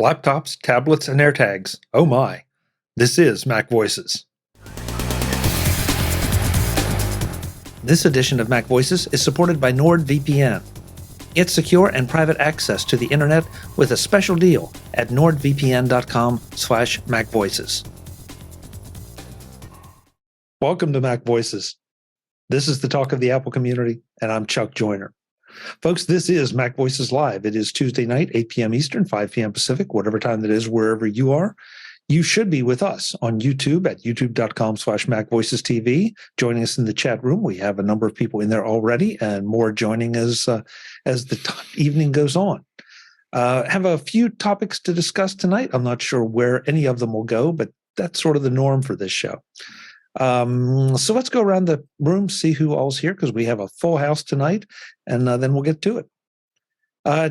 laptops, tablets, and AirTags. Oh my. This is MacVoices. This edition of MacVoices is supported by NordVPN. Get secure and private access to the internet with a special deal at nordvpn.com/MacVoices. Welcome to MacVoices. This is the talk of the Apple community, and I'm Chuck Joyner. Folks, this is MacVoices Live. It is Tuesday night, 8 p.m. Eastern, 5 p.m. Pacific, whatever time that is, wherever you are. You should be with us on YouTube at youtube.com/MacVoicesTV. Joining us in the chat room, we have a number of people in there already, and more joining as the evening goes on. Have a few topics to discuss tonight. I'm not sure where any of them will go, but that's sort of the norm for this show. So let's go around the room, see who all's here, because we have a full house tonight, and then we'll get to it.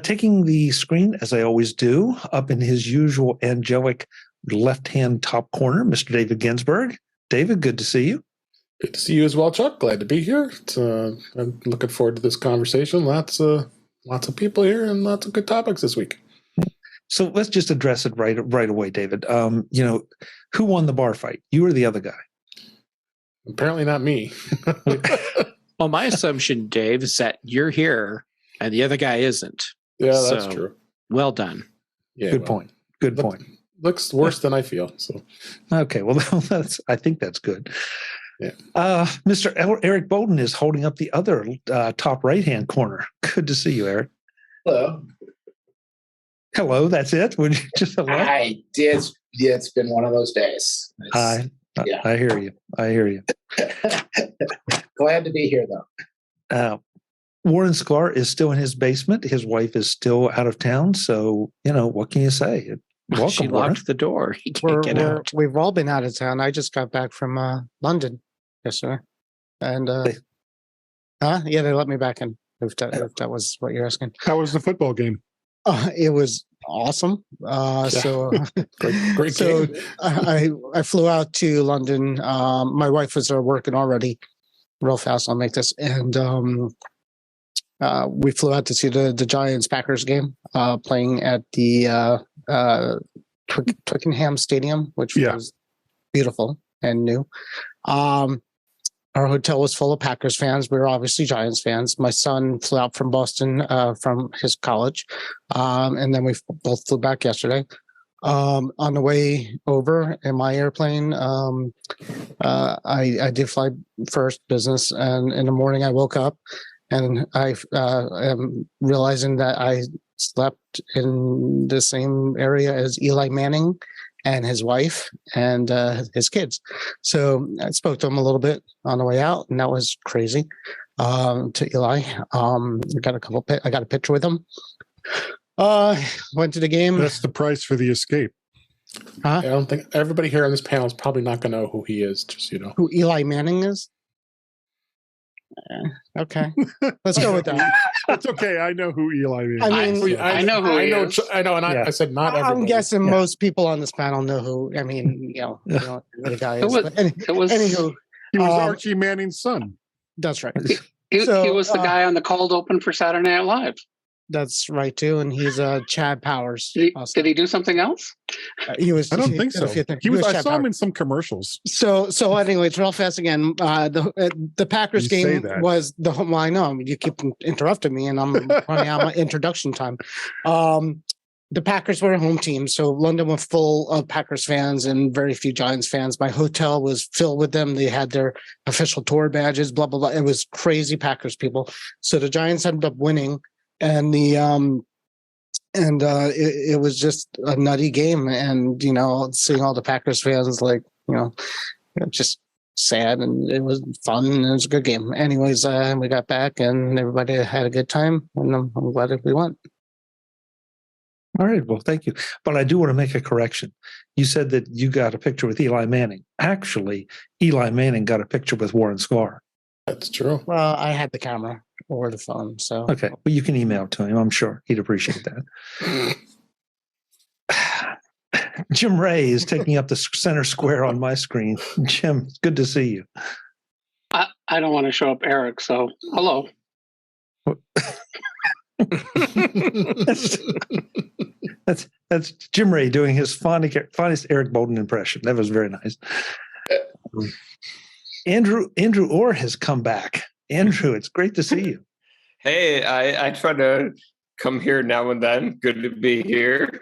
Taking the screen, as I always do, up in his usual angelic left-hand top corner, Mr. David Ginsburg. David, good to see you. Good to see you as well, Chuck. Glad to be here. I'm looking forward to this conversation. Lots of people here and lots of good topics this week. So let's just address it right away, David. Who won the bar fight? You or the other guy? Apparently not me. Well, my assumption, Dave, is that you're here and the other guy isn't. Yeah, that's true. Well done. Yeah, Good point. Good point. Looks worse than I feel. So okay, well, I think that's good. Yeah. Mr. Eric Bolden is holding up the other top right-hand corner. Good to see you, Eric. Hello. Hello, that's it? Would you just hello? I did. Yeah, it's been one of those days. I hear you. Glad to be here, though. Warren Sklar is still in his basement. His wife is still out of town. So, what can you say? Welcome, she Warren. locked the door. He can't get out. We've all been out of town. I just got back from London yesterday. And, they let me back in, if that was what you're asking. how was the football game? It was awesome. So great so game. I flew out to London. My wife was there working already. Real fast, I'll make this. And we flew out to see the Giants-Packers game playing at the Twickenham Stadium, which was beautiful and new. Our hotel was full of Packers fans. We were obviously Giants fans. My son flew out from Boston from his college, and then we both flew back yesterday. On the way over in my airplane, I did fly first business, and in the morning I woke up and I am realizing that I slept in the same area as Eli Manning and his wife and his kids. So I spoke to him a little bit on the way out, and that was crazy. To Eli, I got a picture with him. Went to the game. That's the price for the escape. I don't think everybody here on this panel is probably not going to know who he is. Just who Eli Manning is. Okay, let's go with that. That's okay. I know who Eli is. I know who he is. I know, and I said not everybody. I'm guessing most people on this panel know who. I mean, the guy is. Anywho, He was Archie Manning's son. That's right. He was the guy on the cold open for Saturday Night Live. That's right too, and he's Chad Powers. Did he do something else? He was. I don't think so. I saw him in some commercials. So anyways, real fast again. The Packers game was the home. Well, I know you keep interrupting me, and I'm running out my introduction time. The Packers were a home team, so London was full of Packers fans and very few Giants fans. My hotel was filled with them. They had their official tour badges. Blah blah blah. It was crazy Packers people. So the Giants ended up winning. And it was just a nutty game, and seeing all the Packers fans just sad, and it was fun, and it was a good game. Anyways, we got back, and everybody had a good time, and I'm glad that we won. All right, well, thank you. But I do want to make a correction. You said that you got a picture with Eli Manning. Actually, Eli Manning got a picture with Warren Sklar. That's true. Well, I had the camera or the phone, so okay. Well, you can email it to him. I'm sure he'd appreciate that. Jim Ray is taking up the center square on my screen. Jim, it's good to see you. I don't want to show up Eric, so hello. That's Jim Ray doing his finest Eric Bolden impression. That was very nice. Andrew Orr has come back. Andrew, it's great to see you. Hey, I try to come here now and then. Good to be here.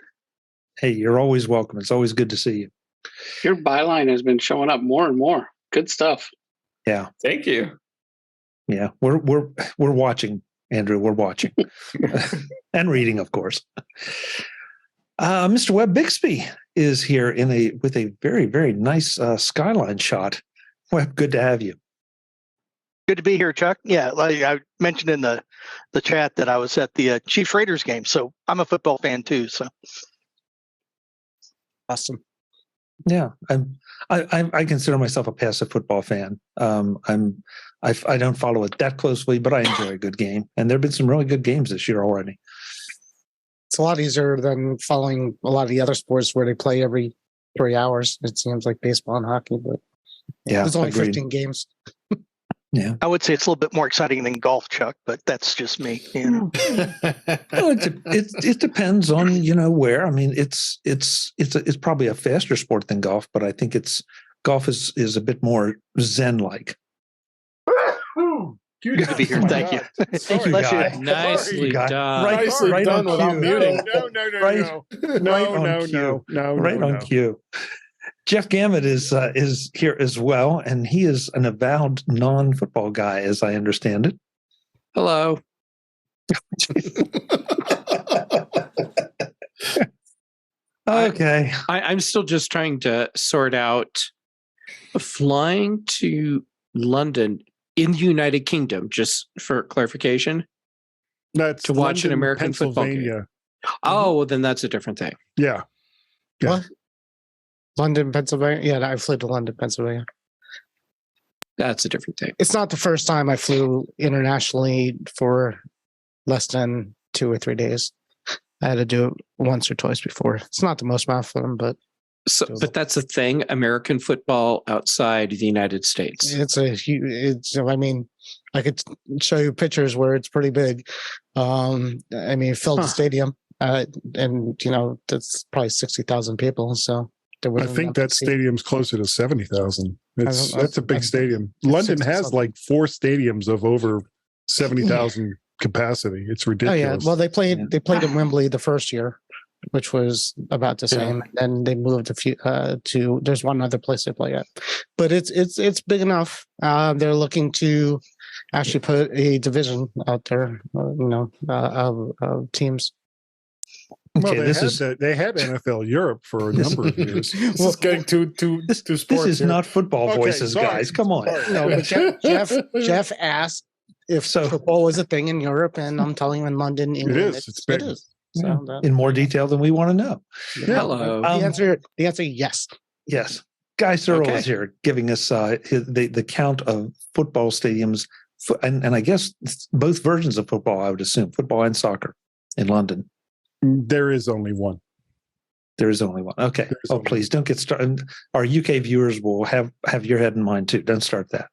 Hey, you're always welcome. It's always good to see you. Your byline has been showing up more and more. Good stuff. Yeah. Thank you. Yeah, we're watching, Andrew. We're watching and reading, of course. Mr. Webb Bixby is here with a very, very nice skyline shot. Webb, good to have you. Good to be here, Chuck. Yeah, like I mentioned in the chat that I was at the Chiefs Raiders game, so I'm a football fan too. So awesome. Yeah, I consider myself a passive football fan. I don't follow it that closely, but I enjoy a good game, and there've been some really good games this year already. It's a lot easier than following a lot of the other sports where they play every 3 hours. It seems like baseball and hockey, but yeah, there's only agreed. 15 games. Yeah, I would say it's a little bit more exciting than golf, Chuck, but that's just me. You know. Well, it depends on where. I mean, it's probably a faster sport than golf, but I think golf is a bit more zen-like. Good to be here. Thank you. Thank you, Bless Guy. you. Nicely Guy. done. Nicely done without muting. Right on cue. Jeff Gamet is here as well, and he is an avowed non-football guy, as I understand it. Hello. Okay. I'm still just trying to sort out flying to London in the United Kingdom, just for clarification. That's to watch London, an American football game. Pennsylvania. Oh, well, then that's a different thing. Yeah. What? London, Pennsylvania? Yeah, I flew to London, Pennsylvania. That's a different thing. It's not the first time I flew internationally for less than 2 or 3 days. I had to do it once or twice before. It's not the most amount for them, but but that's the thing. American football outside the United States. I mean, I could show you pictures where it's pretty big. I mean, it filled the stadium, and that's probably 60,000 people. So I think that stadium's closer to 70,000. That's a big stadium. London has like 4 stadiums of over 70,000 capacity. It's ridiculous. Oh yeah. Well, they played in Wembley the first year, which was about the same. And then they moved a few to. There's one other place they play at, but it's big enough. They're looking to actually put a division out there, of teams. Well, Okay, they had NFL Europe for a number of years. This is getting too sports. This is here. not football voices, sorry. guys. Come on. No, but Jeff asked if football was a thing in Europe, and I'm telling you, in London, England, it is. It's big. It is. Yeah. So In more detail than we want to know. Hello. the answer, yes. Yes. Guy Serle Okay. is here giving us the count of football stadiums, and I guess both versions of football, I would assume, football and soccer in London. There is only one. There is only one. Okay. Please don't get started. Our UK viewers will have your head in mind too. Don't start that.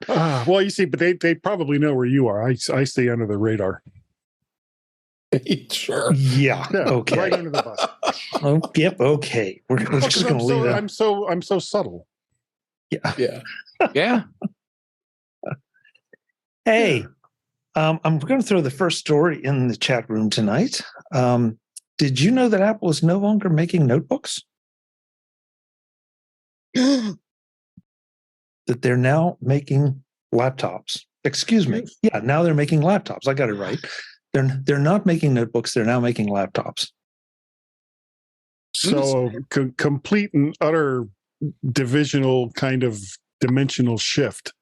Well, you see, but they probably know where you are. I stay under the radar. Sure. Yeah. Okay. Right under the bus. Oh, yep. Okay. We're just going to leave that. I'm so subtle. Yeah. Yeah. Hey, I'm going to throw the first story in the chat room tonight. Did you know that Apple is no longer making notebooks? That they're now making laptops. Excuse me. Yeah, now they're making laptops. I got it right. They're not making notebooks. They're now making laptops. So complete and utter divisional kind of dimensional shift.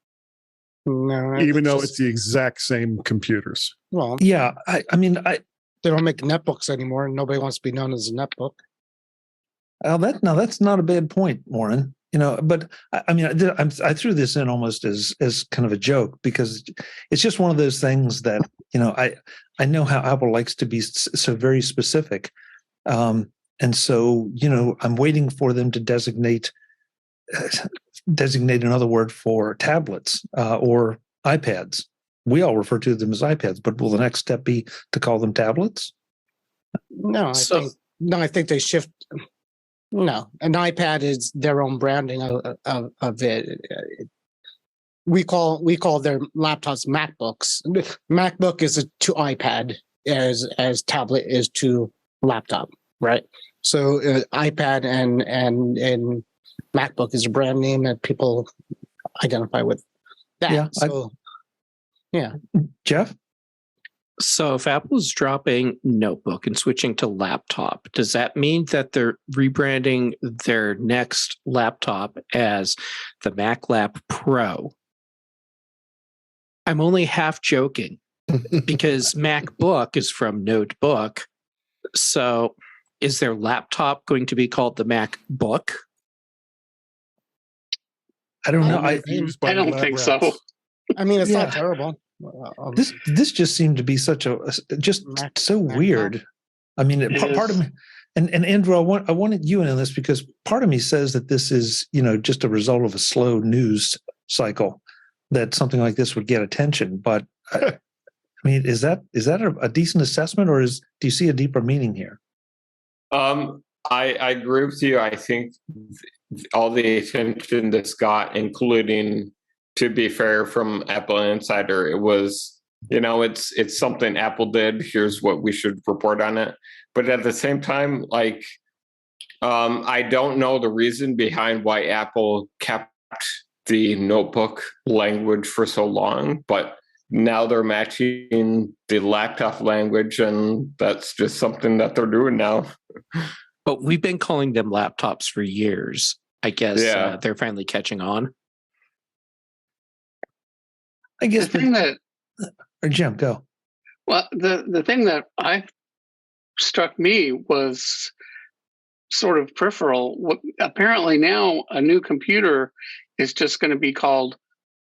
No, Even though it's the exact same computers. Well, Yeah, I mean, they don't make netbooks anymore, and nobody wants to be known as a netbook. that's not a bad point, Warren. But I mean, I threw this in almost as kind of a joke because it's just one of those things that I know how Apple likes to be so very specific, and so I'm waiting for them to designate another word for tablets or iPads. We all refer to them as iPads, but will the next step be to call them tablets? No, I So- think No, I think they shift. No, an iPad is their own branding of it. We call their laptops MacBooks. MacBook is to iPad as tablet is to laptop, right? So iPad and MacBook is a brand name that people identify with. That. Yeah. Yeah. Jeff? So if Apple's dropping notebook and switching to laptop, does that mean that they're rebranding their next laptop as the Mac Lap Pro? I'm only half joking because MacBook is from notebook. So is their laptop going to be called the MacBook? I don't know. I don't think so. I mean, it's not terrible. This just seemed to be such a so weird. I mean, part of me, and Andrew, I wanted you in on this because part of me says that this is just a result of a slow news cycle, that something like this would get attention. But I mean, is that a decent assessment, or do you see a deeper meaning here? I agree with you. I think all the attention this got, including, to be fair, from Apple Insider, it was, it's something Apple did. Here's what we should report on it. But at the same time, I don't know the reason behind why Apple kept the notebook language for so long, but now they're matching the laptop language, and that's just something that they're doing now. But we've been calling them laptops for years. I guess they're finally catching on. I guess the thing that, or Jim, go. Well, the thing that struck me was sort of peripheral. Apparently now a new computer is just going to be called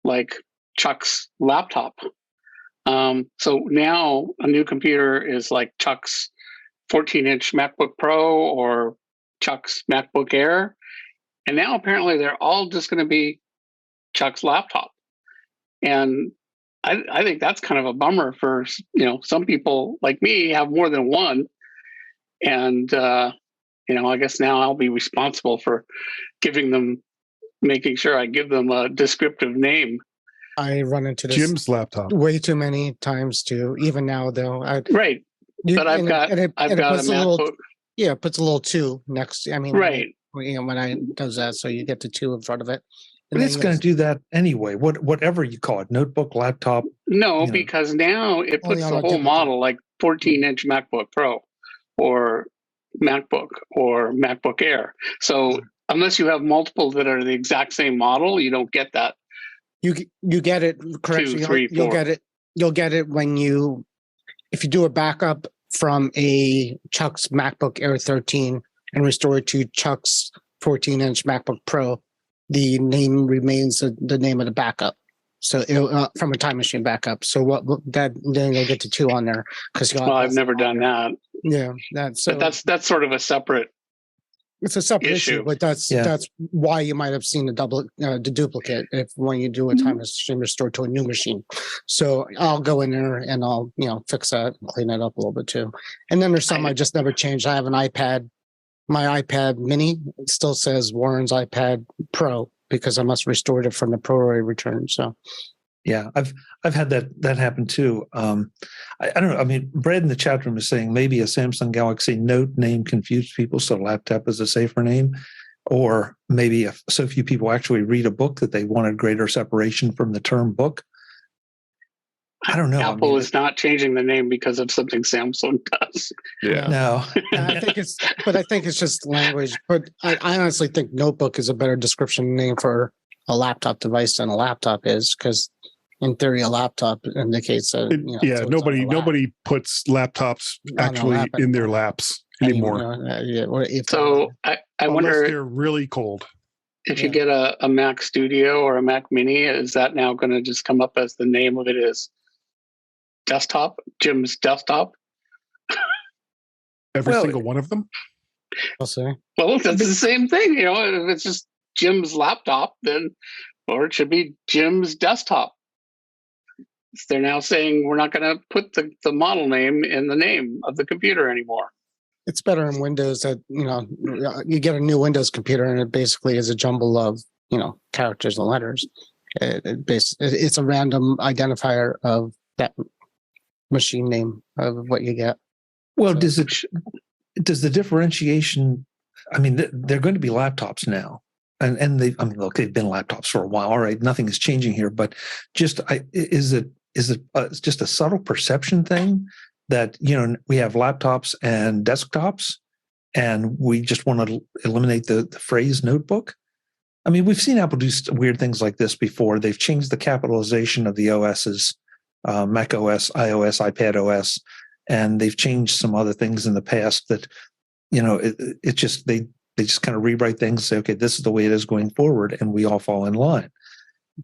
like Chuck's laptop. So now a new computer is like Chuck's 14-inch MacBook Pro or Chuck's MacBook Air. And now apparently they're all just going to be Chuck's laptop. And I think that's kind of a bummer for, some people like me have more than one. And, I guess now I'll be responsible for making sure I give them a descriptive name. I run into this Jim's laptop way too many times too. Even now, though, right. But I've got a MacBook. It puts a little 2 next. I mean, right. When I does that, so you get the 2 in front of it. But it's going to do that anyway. Whatever you call it, notebook, laptop. No, because now it puts the whole model like 14-inch MacBook Pro, or MacBook, or MacBook Air. So unless you have multiple that are the exact same model, you don't get that. You get it correct. 2, 3, 4. You'll get it if you do a backup from a Chuck's MacBook Air 13 and restore it to Chuck's 14-inch MacBook Pro. The name remains the name of the backup. So from a time machine backup. So then you'll get the 2 on there because I've never done that. Yeah, but that's sort of a separate. It's a separate issue, but that's why you might have seen the duplicate when you do a time machine restore to a new machine. So I'll go in there and I'll fix that and clean it up a little bit too. And then there's some I just never changed. I have an iPad. My iPad mini still says Warren's iPad Pro because I must restore it from the Pro return. So, yeah, I've had that happen too. I don't know. I mean, Brad in the chat room is saying maybe a Samsung Galaxy Note name confused people, so laptop is a safer name, or maybe so few people actually read a book that they wanted greater separation from the term book. I don't know. Apple is not changing the name because of something Samsung does. Yeah. No. I think it's just language. But I honestly think notebook is a better description name for a laptop device than a laptop is, because in theory a laptop indicates that nobody puts laptops actually in their laps anymore. So I wonder, they're really cold. If you get a Mac Studio or a Mac Mini, is that now going to just come up as the name of it is desktop, Jim's desktop? Every single one of them? I'll say. Well, that's the same thing. If it's just Jim's laptop, or it should be Jim's desktop. They're now saying we're not going to put the model name in the name of the computer anymore. It's better in Windows that, you get a new Windows computer and it basically is a jumble of, characters and letters. It's a random identifier of that machine name of what you get. Well, does the differentiation, they're going to be laptops now. And they've been laptops for a while. All right, nothing is changing here, but is it just a subtle perception thing that, we have laptops and desktops and we just want to eliminate the phrase notebook? We've seen Apple do weird things like this before. They've changed the capitalization of the OSs, Mac OS, iOS, iPad OS, and they've changed some other things in the past that, it just, they just kind of rewrite things and say, okay, this is the way it is going forward, and we all fall in line.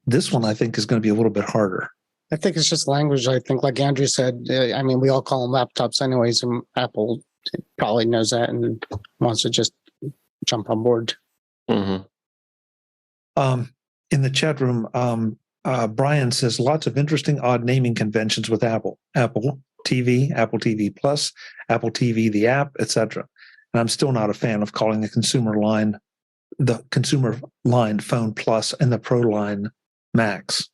This one, I think, is going to be a little bit harder. I think it's just language. I think, like Andrew said, we all call them laptops anyways, and Apple probably knows that and wants to just jump on board. Mm-hmm. In the chat room, Brian says lots of interesting odd naming conventions with Apple. Apple TV, Apple TV Plus, Apple TV, the app, etc. And I'm still not a fan of calling the consumer line Phone Plus and the Pro line Max.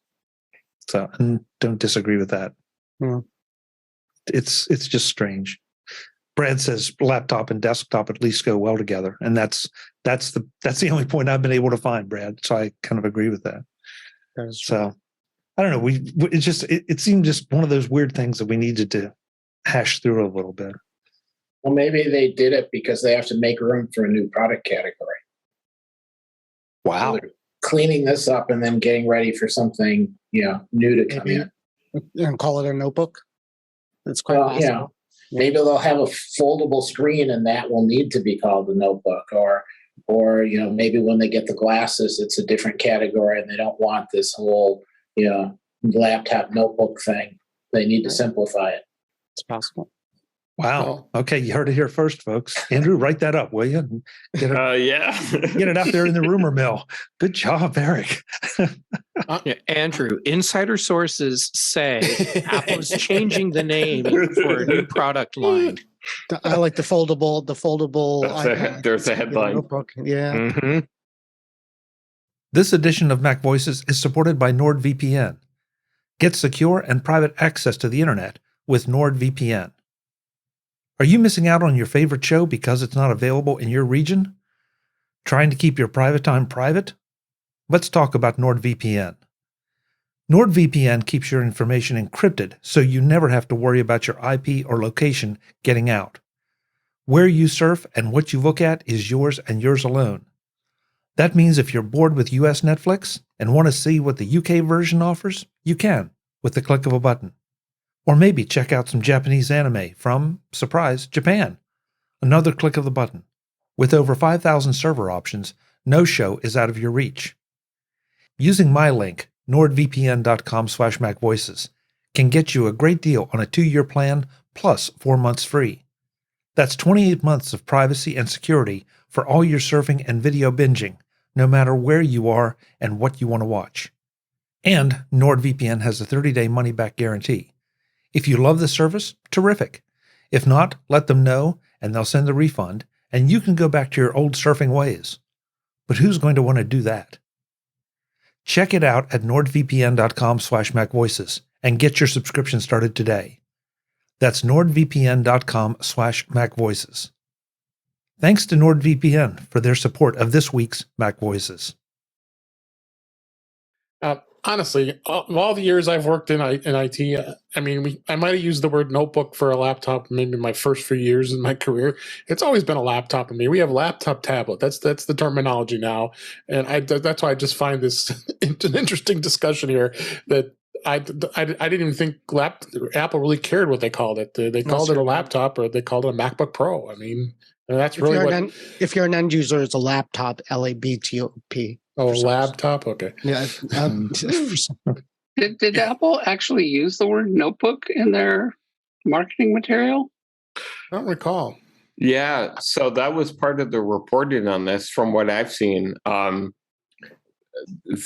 So I don't disagree with that. Mm. It's just strange. Brad says laptop and desktop at least go well together, and that's the only point I've been able to find, Brad. So I kind of agree with that. So I don't know. It seemed just one of those weird things that we needed to hash through a little bit. Well, maybe they did it because they have to make room for a new product category. Wow. So they're cleaning this up and then getting ready for something, new to come in. And call it a notebook? It's quite possible. Maybe they'll have a foldable screen and that will need to be called a notebook, or maybe when they get the glasses, it's a different category and they don't want this whole, laptop notebook thing. They need to simplify it. It's possible. Wow. Okay, you heard it here first, folks. Andrew, write that up, will you? Get it out there in the rumor mill. Good job, Eric. Andrew, insider sources say Apple is changing the name for a new product line. I like the foldable. There's a headline. Notebook. Yeah. Mm-hmm. This edition of MacVoices is supported by NordVPN. Get secure and private access to the internet with NordVPN. Are you missing out on your favorite show because it's not available in your region? Trying to keep your private time private? Let's talk about NordVPN. NordVPN keeps your information encrypted so you never have to worry about your IP or location getting out. Where you surf and what you look at is yours and yours alone. That means if you're bored with US Netflix and want to see what the UK version offers, you can with the click of a button. Or maybe check out some Japanese anime from, surprise, Japan. Another click of the button. With over 5,000 server options, no show is out of your reach. Using my link, nordvpn.com/MacVoices, can get you a great deal on a 2-year plan plus 4 months free. That's 28 months of privacy and security for all your surfing and video binging, no matter where you are and what you want to watch. And NordVPN has a 30-day money-back guarantee. If you love the service, terrific. If not, let them know, and they'll send a refund, and you can go back to your old surfing ways. But who's going to want to do that? Check it out at nordvpn.com/MacVoices and get your subscription started today. That's nordvpn.com/MacVoices. Thanks to NordVPN for their support of this week's MacVoices. Honestly, all the years I've worked in IT, I might have used the word notebook for a laptop maybe my first few years in my career. It's always been a laptop to me. We have laptop tablet. That's the terminology now, and that's why I just find this an interesting discussion here. That I didn't even think Apple really cared what they called it. They called it a laptop, or they called it a MacBook Pro. And that's really if you're an end user, it's a laptop, LABTOP. Oh, a laptop? Okay. Yeah. Did Apple actually use the word notebook in their marketing material? I don't recall. Yeah, so that was part of the reporting on this from what I've seen.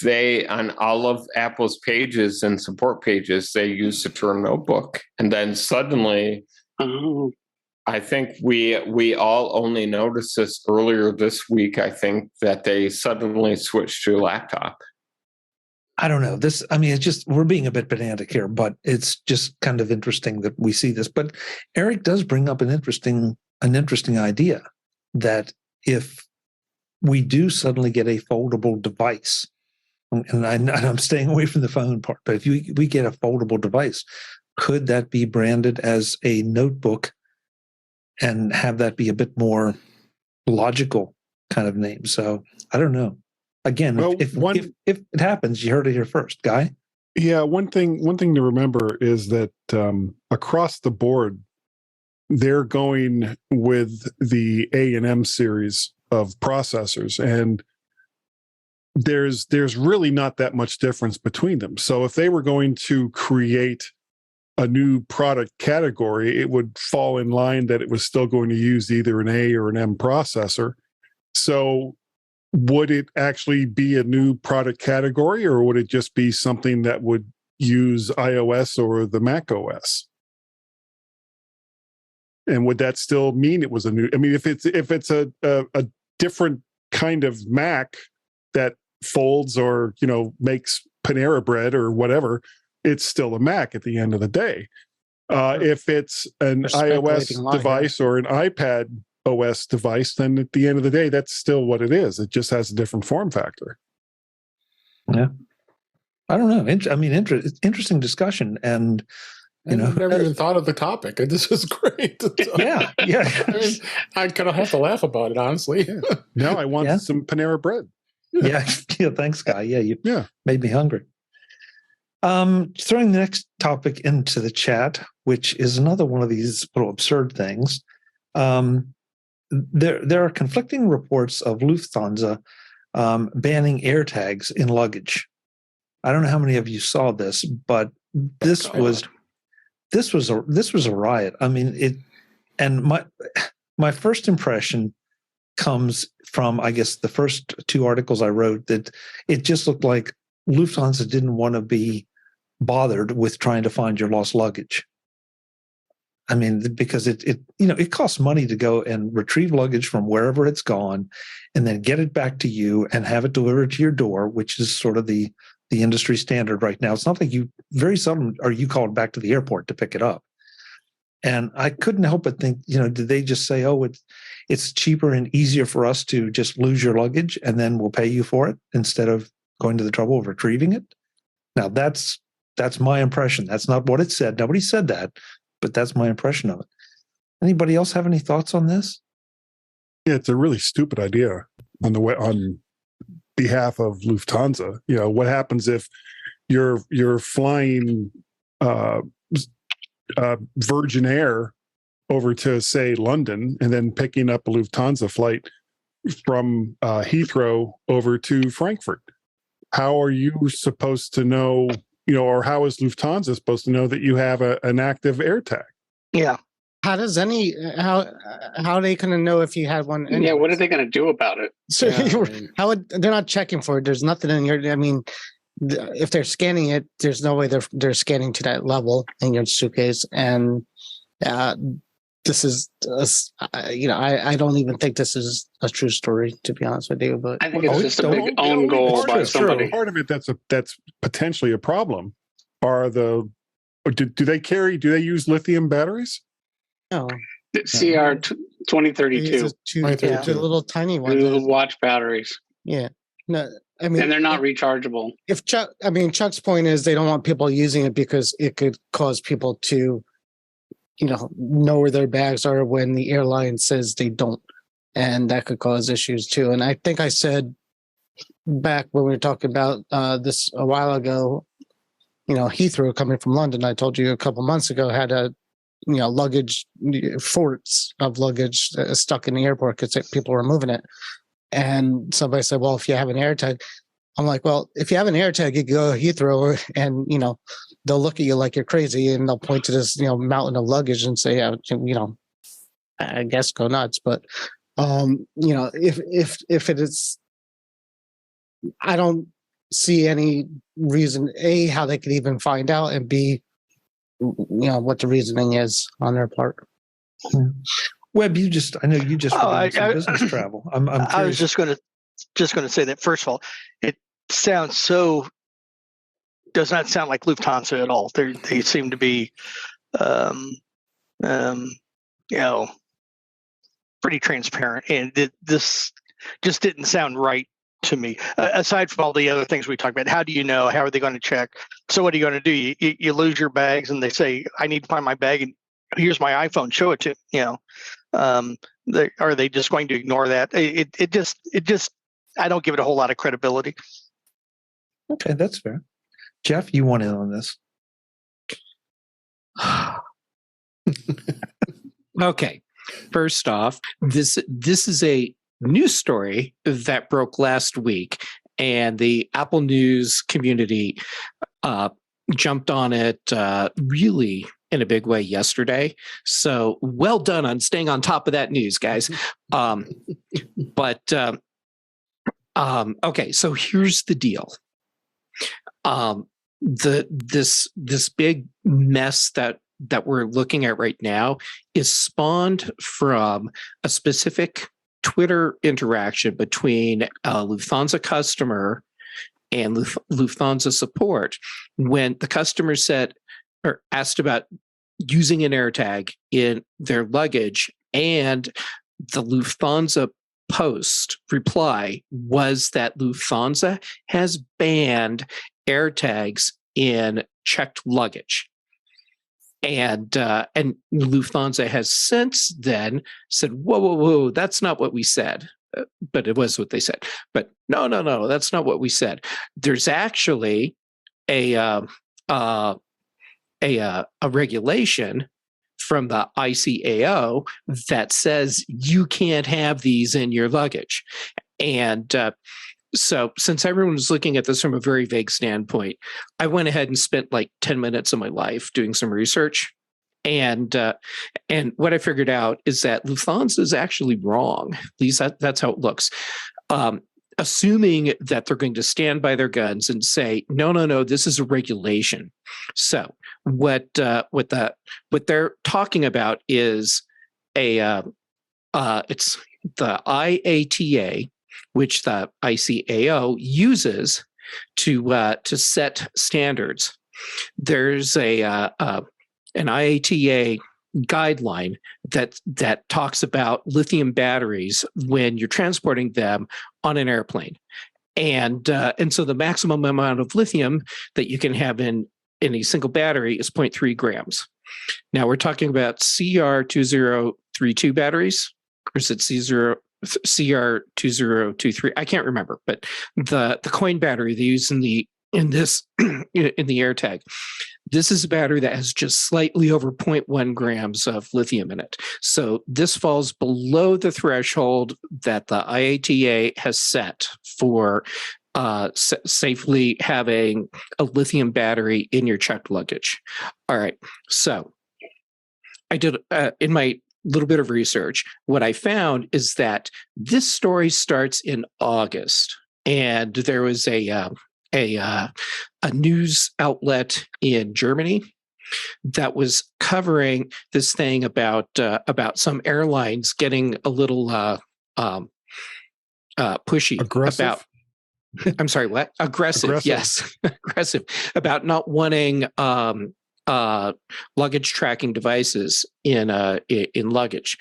They, on all of Apple's pages and support pages, they use the term notebook. And then suddenly, I think we all only noticed this earlier this week. I think that they suddenly switched to a laptop. I don't know. It's just, we're being a bit pedantic here, but it's just kind of interesting that we see this. But Eric does bring up an interesting idea that if we do suddenly get a foldable device, and I'm staying away from the phone part, but if we get a foldable device, could that be branded as a notebook and have that be a bit more logical kind of name? So I don't know. Again, well, if it happens, you heard it here first, Guy. Yeah, one thing to remember is that across the board, they're going with the A&M series of processors, and there's really not that much difference between them. So if they were going to create a new product category, it would fall in line that it was still going to use either an A or an M processor. So would it actually be a new product category, or would it just be something that would use iOS or the Mac OS? And would that still mean it was a new? I mean, if it's a different kind of Mac that folds or makes Panera bread or whatever, it's still a Mac at the end of the day. If it's an iOS device or an iPad OS device, then at the end of the day, that's still what it is. It just has a different form factor. Yeah, I don't know. Interesting discussion, and I've never even thought of the topic. This is great. Yeah. I kind of have to laugh about it, honestly. Now I want some Panera bread. Yeah. Thanks, Guy. Yeah, you made me hungry. Throwing the next topic into the chat, which is another one of these little absurd things. There are conflicting reports of Lufthansa banning AirTags in luggage. I don't know how many of you saw this, but this was a riot. I mean, my first impression comes from, I guess, the first two articles I wrote, that it just looked like Lufthansa didn't want to be bothered with trying to find your lost luggage. I mean, because it costs money to go and retrieve luggage from wherever it's gone and then get it back to you and have it delivered to your door, which is sort of the industry standard right now. It's not like very seldom are you called back to the airport to pick it up. And I couldn't help but think, did they just say, oh, it's cheaper and easier for us to just lose your luggage and then we'll pay you for it instead of going to the trouble of retrieving it? Now, that's my impression. That's not what it said. Nobody said that. But that's my impression of it. Anybody else have any thoughts on this? Yeah, it's a really stupid idea on behalf of Lufthansa. What happens if you're flying Virgin Air over to, say, London, and then picking up a Lufthansa flight from Heathrow over to Frankfurt? How are you supposed to know? Or how is Lufthansa supposed to know that you have an active AirTag? Yeah. How are they going to know if you had one? Yeah, what are they going to do about it? So they're not checking for it. There's nothing in your. I mean, if they're scanning it, there's no way they're scanning to that level in your suitcase. And this is, I don't even think this is a true story, to be honest with you. But I think it's just a big own goal by somebody. Part of it that's potentially a problem. Do they use lithium batteries? No. CR 2032. The little tiny ones. The little watch batteries. Yeah. No, I mean, and they're not rechargeable. Chuck's point is they don't want people using it because it could cause people to know where their bags are when the airline says they don't. And that could cause issues too. And I think I said back when we were talking about this a while ago, Heathrow coming from London, I told you a couple months ago, had a, luggage, forts of luggage stuck in the airport because people were moving it. And somebody said, well, if you have an AirTag, I'm like, well, if you have an AirTag, you can go to Heathrow and, they'll look at you like you're crazy and they'll point to this, mountain of luggage and say, I guess go nuts. But, if it is, I don't see any reason, A, how they could even find out, and B, what the reasoning is on their part. Webb, I know you just Oh, were doing some business travel. I'm curious. I was just going to say that first of all, it does not sound like Lufthansa at all. They seem to be, pretty transparent, and this just didn't sound right to me. Aside from all the other things we talked about, how do you know? How are they going to check? So what are you going to do? You lose your bags, and they say, "I need to find my bag," and here's my iPhone. Show it to are they just going to ignore that? It just I don't give it a whole lot of credibility. Okay, that's fair. Jeff, you want in on this? Okay. First off, this is a news story that broke last week, and the Apple News community jumped on it really in a big way yesterday. So well done on staying on top of that news, guys. Okay, so here's the deal. This big mess that we're looking at right now is spawned from a specific Twitter interaction between a Lufthansa customer and Lufthansa support, when the customer said or asked about using an AirTag in their luggage, and the Lufthansa post reply was that Lufthansa has banned AirTags in checked luggage. And Lufthansa has since then said, whoa, that's not what we said. But it was what they said. But no, that's not what we said. There's actually a regulation from the ICAO that says you can't have these in your luggage. And so since everyone was looking at this from a very vague standpoint, I went ahead and spent like 10 minutes of my life doing some research. And what I figured out is that Lufthansa is actually wrong. At least that's how it looks. Assuming that they're going to stand by their guns and say, no, this is a regulation. So what they're talking about is it's the IATA, which the ICAO uses to set standards. There's an IATA guideline that talks about lithium batteries when you're transporting them on an airplane, and so the maximum amount of lithium that you can have in a single battery is 0.3 grams. Now we're talking about CR2032 batteries, or is it CR2023? I can't remember, but the coin battery they use in the AirTag. This is a battery that has just slightly over 0.1 grams of lithium in it. So this falls below the threshold that the IATA has set for safely having a lithium battery in your checked luggage. All right. So I did in my little bit of research, what I found is that this story starts in August, and there was a news outlet in Germany that was covering this thing about some airlines getting a little pushy aggressive? About. I'm sorry, what? Aggressive. Yes, aggressive about not wanting luggage tracking devices in luggage,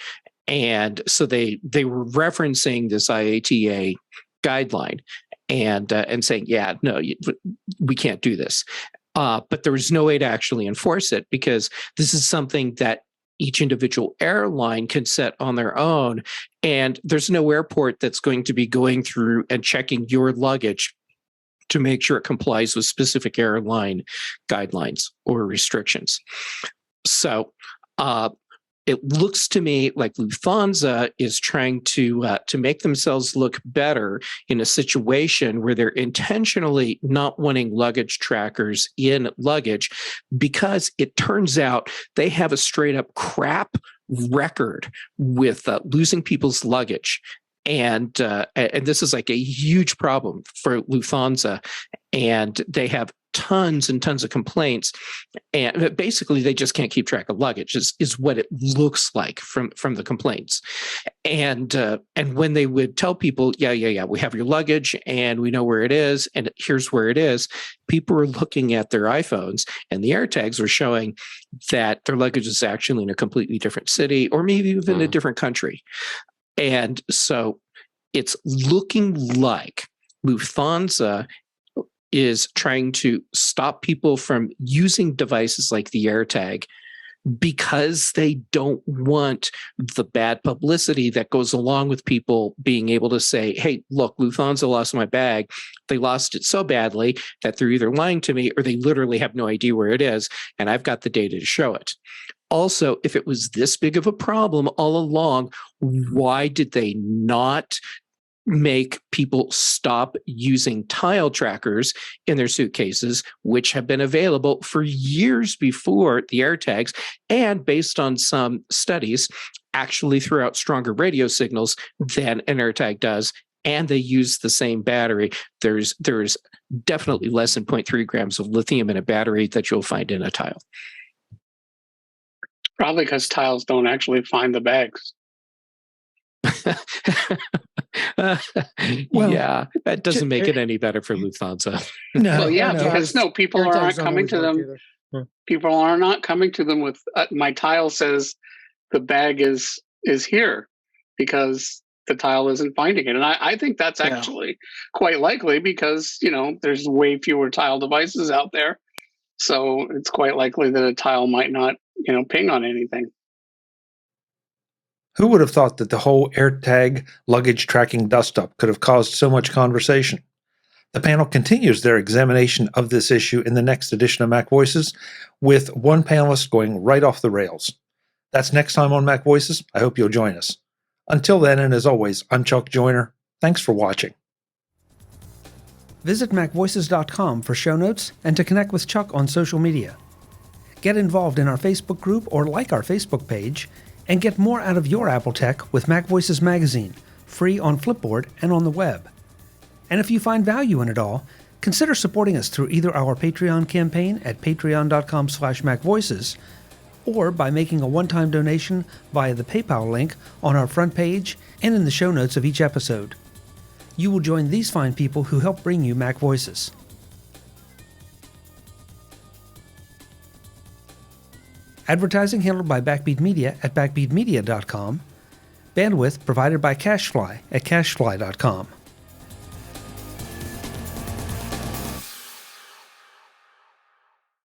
and so they were referencing this IATA guideline and saying, yeah, no, we can't do this. But there was no way to actually enforce it, because this is something that each individual airline can set on their own. And there's no airport that's going to be going through and checking your luggage to make sure it complies with specific airline guidelines or restrictions. So it looks to me like Lufthansa is trying to make themselves look better in a situation where they're intentionally not wanting luggage trackers in luggage, because it turns out they have a straight up crap record with losing people's luggage. And this is like a huge problem for Lufthansa, and they have tons and tons of complaints, and basically they just can't keep track of luggage. Is what it looks like from the complaints. And when they would tell people, yeah, we have your luggage and we know where it is, and here's where it is, people were looking at their iPhones and the AirTags were showing that their luggage is actually in a completely different city or maybe even a different country. And so it's looking like Lufthansa is trying to stop people from using devices like the AirTag because they don't want the bad publicity that goes along with people being able to say, hey, look, Lufthansa lost my bag. They lost it so badly that they're either lying to me or they literally have no idea where it is, and I've got the data to show it. Also, if it was this big of a problem all along, why did they not make people stop using tile trackers in their suitcases, which have been available for years before the AirTags, and based on some studies, actually throw out stronger radio signals than an AirTag does, and they use the same battery. There's definitely less than 0.3 grams of lithium in a battery that you'll find in a tile. Probably because tiles don't actually find the bags. Well, yeah, that doesn't make it any better for Lufthansa. No, Well, yeah, no, because people AirTags aren't don't coming always to work them. either. People are not coming to them with my tile says the bag is here because the tile isn't finding it, and I think that's actually quite likely because there's way fewer tile devices out there, so it's quite likely that a tile might not ping on anything. Who would have thought that the whole AirTag luggage tracking dust-up could have caused so much conversation? The panel continues their examination of this issue in the next edition of MacVoices, with one panelist going right off the rails. That's next time on MacVoices. I hope you'll join us. Until then, and as always, I'm Chuck Joyner. Thanks for watching. Visit MacVoices.com for show notes and to connect with Chuck on social media. Get involved in our Facebook group or like our Facebook page, and get more out of your Apple tech with MacVoices Magazine, free on Flipboard and on the web. And if you find value in it all, consider supporting us through either our Patreon campaign at patreon.com/MacVoices or by making a one-time donation via the PayPal link on our front page and in the show notes of each episode. You will join these fine people who help bring you MacVoices. Advertising handled by Backbeat Media at backbeatmedia.com. Bandwidth provided by CacheFly at cachefly.com.